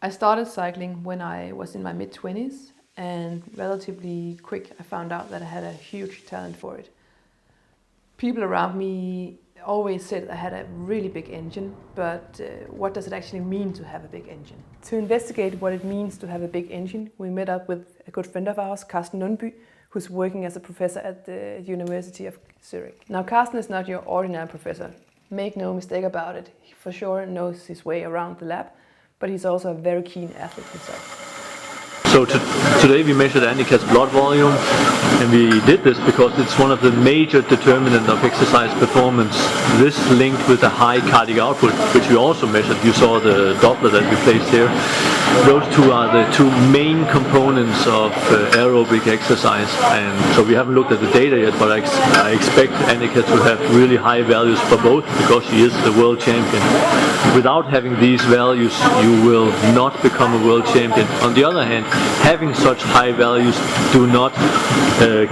I started cycling when I was in my mid-20s, and relatively quick I found out that I had a huge talent for it. People around me always said I had a really big engine, but what does it actually mean to have a big engine? To investigate what it means to have a big engine, we met up with a good friend of ours, Carsten Lundby, who's working as a professor at the University of Zurich. Now, Carsten is not your ordinary professor. Make no mistake about it. He for sure knows his way around the lab, but he's also a very keen athlete himself. So today we measured Annikka's blood volume, and we did this because it's one of the major determinants of exercise performance. This linked with a high cardiac output, which we also measured. You saw the Doppler that we placed here. Those two are the two main components of aerobic exercise, and so we haven't looked at the data yet, but I expect Annikka to have really high values for both because she is the world champion. Without having these values, you will not become a world champion. On the other hand, having such high values do not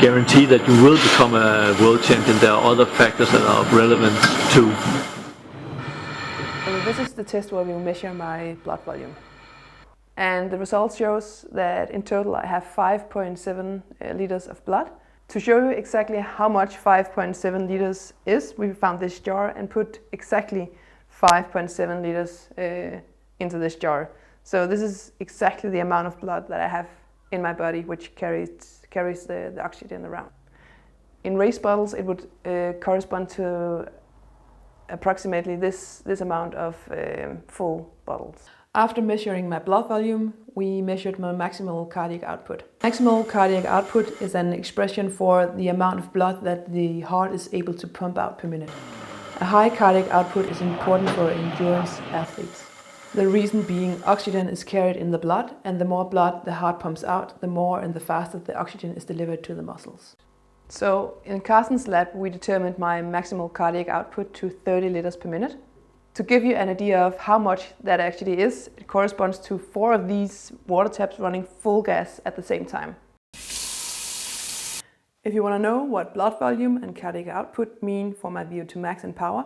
guarantee that you will become a world champion. There are other factors that are of relevance too. So this is the test where we measure my blood volume. And the result shows that in total I have 5.7 liters of blood. To show you exactly how much 5.7 liters is, we found this jar and put exactly 5.7 liters into this jar. So this is exactly the amount of blood that I have in my body, which carries the oxygen around. In race bottles, it would correspond to approximately this amount of full bottles. After measuring my blood volume, we measured my maximal cardiac output. Maximal cardiac output is an expression for the amount of blood that the heart is able to pump out per minute. A high cardiac output is important for endurance athletes. The reason being oxygen is carried in the blood, and the more blood the heart pumps out, the more and the faster the oxygen is delivered to the muscles. So in Carsten's lab, we determined my maximal cardiac output to 30 liters per minute. To give you an idea of how much that actually is, it corresponds to 4 of these water taps running full gas at the same time. If you want to know what blood volume and cardiac output mean for my VO2 max and power,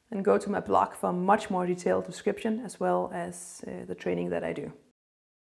then go to my blog for a much more detailed description as well as the training that I do.